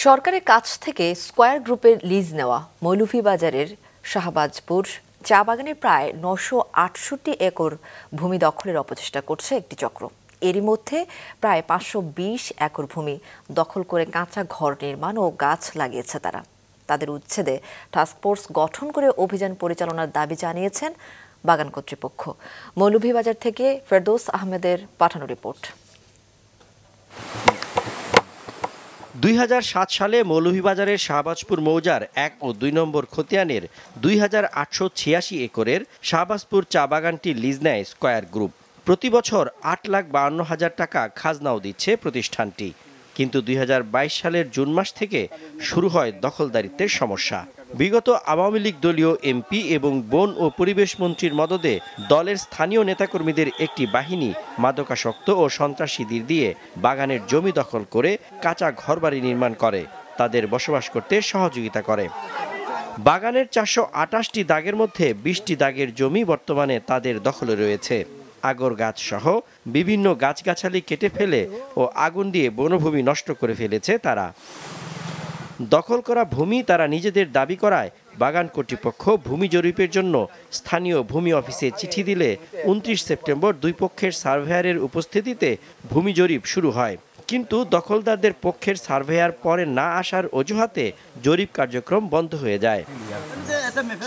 সরকারের কাছ থেকে স্কয়ার গ্রুপের লিজ নেওয়া মৌলভীবাজারের শাহবাজপুর চা বাগানের প্রায় ৯৬৮ একর ভূমি দখলের অপচেষ্টা করছে একটি চক্র। এরই মধ্যে প্রায় ৫২০ একর ভূমি দখল করে কাঁচা ঘর নির্মাণ ও গাছ লাগিয়েছে তারা। তাদের উচ্ছেদে টাস্কফোর্স গঠন করে অভিযান পরিচালনার দাবি জানিয়েছেন বাগান কর্তৃপক্ষ। মৌলভীবাজার থেকে ফেরদৌস আহমেদের পাঠানো রিপোর্ট। ২০০৭ সালে মৌলভীবাজারের শাহবাজপুর মৌজার ১ ও ২ নম্বর খতিয়ানের ২,৮৮৬ একরের শাহবাজপুর চা বাগানটি লিজ নেয় স্কয়ার গ্রুপ। প্রতি বছর ৮,৫২,০০০ টাকা খাজনাও দিচ্ছে প্রতিষ্ঠানটি। কিন্তু ২০২২ সালের জুন মাস থেকে শুরু হয় দখলদারিত্বের সমস্যা। বিগত আওয়ামী লীগ দলীয় এমপি এবং বন ও পরিবেশ মন্ত্রীর মদদে দলের স্থানীয় নেতাকর্মীদের একটি বাহিনী মাদকাসক্ত ও সন্ত্রাসীদের দিয়ে বাগানের জমি দখল করে কাঁচা ঘরবাড়ি নির্মাণ করে, তাদের বসবাস করতে সহযোগিতা করে। বাগানের ৪২৮টি দাগের মধ্যে ২০টি দাগের জমি বর্তমানে তাদের দখলে রয়েছে। আগর গাছ সহ বিভিন্ন গাছগাছালি কেটে ফেলে ও আগুন দিয়ে বনভূমি নষ্ট করে ফেলেছে তারা। দখল করা ভূমি তারা নিজেদের দাবি করায় বাগান কর্তৃপক্ষ ভূমি জরিপের জন্য স্থানীয় ভূমি অফিসে চিঠি দিলে ২৯ সেপ্টেম্বর দুই পক্ষের সার্ভেয়ারের উপস্থিতিতে ভূমি জরিপ শুরু হয়। কিন্তু দখলদারদের পক্ষের সার্ভেয়ার পরে না আসার অজুহাতে জরিপ কার্যক্রম বন্ধ হয়ে যায়।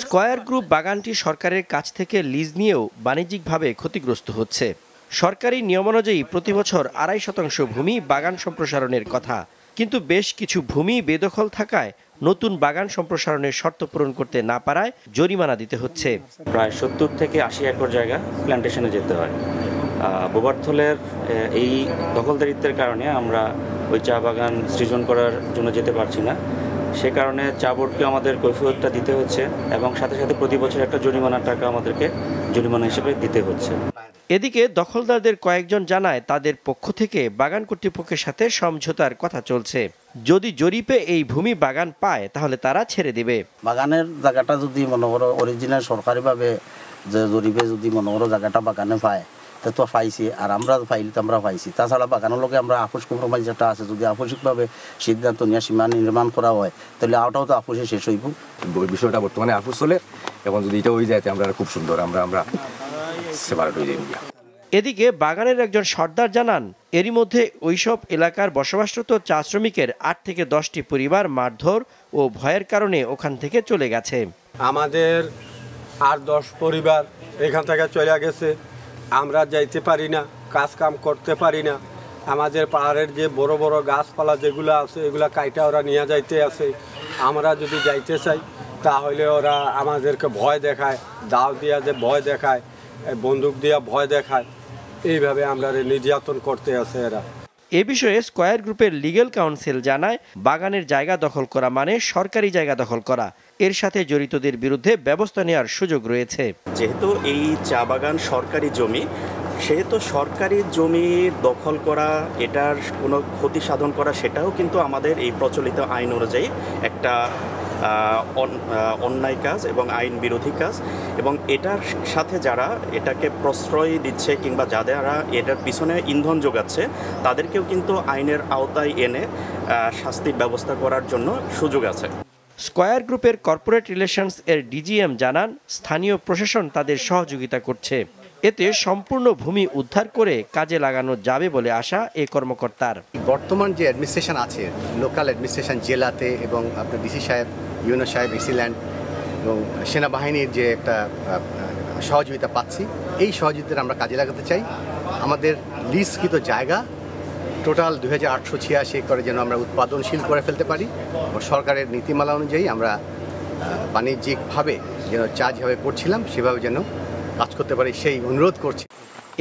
স্কয়ার গ্রুপ বাগানটি সরকারের কাছ থেকে লিজ নিয়েও বাণিজ্যিকভাবে ক্ষতিগ্রস্ত হচ্ছে। সরকারি নিয়মানুযায়ী প্রতি বছর ২.৫% ভূমি বাগান সম্প্রসারণের কথা, কিন্তু বেশ কিছু ভূমি বেদখল থাকায় নতুন বাগান সম্প্রসারণের শর্ত পূরণ করতে না পারায় জরিমানা দিতে হচ্ছে। প্রায় ৭০ থেকে ৮০ একর জায়গা প্ল্যান্টেশনে যেতে হয়। বোবারথলের এই দখলদারিত্বের কারণে আমরা ওই চা বাগান সৃজন করার জন্য যেতে পারছি না। সে কারণে চা বোর্ডকে আমাদের কৈফিয়তটা দিতে হচ্ছে এবং সাথে সাথে প্রতি বছর একটা জরিমানার টাকা আমাদেরকে জরিমানা হিসেবে দিতে হচ্ছে। এদিকে দখলদারদের কয়েকজন জানায় তাদের পক্ষ থেকে বাগান কর্তৃপক্ষের সাথে সমঝোতার কথা চলছে। যদি জরিপে এই ভূমি বাগান পায় তাহলে তারা ছেড়ে দেবে। বাগানের জায়গাটা যদি মনে করো অরিজিনাল সরকারিভাবে যে জরিপে যদি মনে করো জায়গাটা বাগানে পায় তো পাইছি, আর আমরা পাইলে তো আমরা পাইছি। তাছাড়া বাগানের লোকে আমরা আপোষ কম্প্রোমাইজ যেটা আছে, যদি আপোষিকভাবে সিদ্ধান্ত নিয়ে সীমা নির্মাণ করা হয় তাহলে ওটাও তো আপোষে শেষ হইব। বিষয়টা বর্তমানে আপোষ চলে, এবং যদি এটা হয়ে যায় আমরা খুব সুন্দর আমরা সেপারেট হয়ে যাই। এদিকে বাগানের একজন সর্দার জানান, এরই মধ্যে ওইসব এলাকার বসবাসরত চা শ্রমিকের ৮ থেকে ১০টি পরিবার মারধর ও ভয়ের কারণে ওখান থেকে চলে গেছে। আমাদের ৮-১০ পরিবার এখান থেকে চলে গেছে। আমরা যাইতে পারি না, কাজ কাম করতে পারি না। আমাদের পাহাড়ের যে বড় বড় গাছপালা যেগুলো আছে এগুলা কাইটা ওরা নিয়ে যাইতে আছে। আমরা যদি যাইতে চাই তাহলে ওরা আমাদেরকে ভয় দেখায়, দাও দিয়া যে ভয় দেখায়, বন্দুক দিয়া ভয় দেখায়, এইভাবে আমরা নির্যাতন করতে আছে এরা। এ বিষয়ে স্কয়ার গ্রুপের লিগ্যাল কাউন্সিল জানায়, বাগানের জায়গা দখল করা মানে সরকারি জায়গা দখল করা। এর সাথে জড়িতদের বিরুদ্ধে ব্যবস্থা নেওয়ার সুযোগ রয়েছে। যেহেতু এই চা বাগান সরকারি জমি, সেহেতু সরকারি জমি দখল করা, এটার কোনো ক্ষতি সাধন করা, সেটাও কিন্তু আমাদের এই প্রচলিত আইন অনুযায়ী একটা অন্যায় কাজ এবং আইন বিরোধী কাজ। এবং এটার সাথে যারা এটাকে প্রশ্রয় দিচ্ছে কিংবা যারা এটার পিছনে ইন্ধন যোগাচ্ছে তাদেরকেও কিন্তু আইনের আওতায় এনে শাস্তির ব্যবস্থা করার জন্য সুযোগ আছে। স্কয়ার গ্রুপের কর্পোরেট রিলেশনস এর ডিজিএম জানান, স্থানীয় প্রশাসন তাদের সহযোগিতা করছে। এতে সম্পূর্ণ ভূমি উদ্ধার করে কাজে লাগানো যাবে বলে আশা এই কর্মকর্তার। বর্তমান যে অ্যাডমিনিস্ট্রেশন আছে, লোকাল অ্যাডমিনিস্ট্রেশন জেলাতে এবং আপনার ডিসি সাহেব, ইউনো সাহেব, এক্সিল্যান্ড এবং সেনাবাহিনীর যে একটা সহযোগিতা পাচ্ছি, এই সহযোগিতা আমরা কাজে লাগাতে চাই। আমাদের লিজকৃত জায়গা টোটাল ২,৮৮৬ একরে যেন আমরা উৎপাদনশীল করে ফেলতে পারি। সরকারের নীতিমালা অনুযায়ী আমরা বাণিজ্যিকভাবে যেন চা যেভাবে করছিলাম সেভাবে যেন কাজ করতে পারি, সেই অনুরোধ করছি।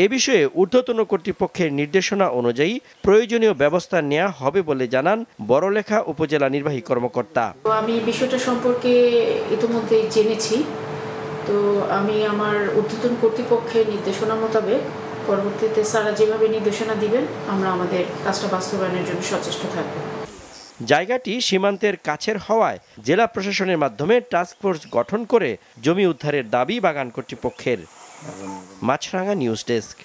এ বিষয়ে ঊর্ধ্বতন কর্তৃপক্ষের নির্দেশনা অনুযায়ী প্রয়োজনীয় ব্যবস্থা নেওয়া হবে বলে জানান বড়লেখা উপজেলা নির্বাহী কর্মকর্তা। আমি বিষয়টা সম্পর্কে ইতিমধ্যে জেনেছি, তো আমি আমার ঊর্ধ্বতন কর্তৃপক্ষের নির্দেশনা মোতাবেক পরবর্তীতে স্যারা যেভাবে নির্দেশনা দিবেন আমরা আমাদের কাজটা বাস্তবায়নের জন্য সচেষ্ট থাকব। জায়গাটি সীমান্তের কাছের হওয়ায় জেলা প্রশাসনের মাধ্যমে টাস্কফোর্স গঠন করে জমি উদ্ধারের দাবি বাগান কর্তৃপক্ষের। মাছরাঙা নিউজ ডেস্ক।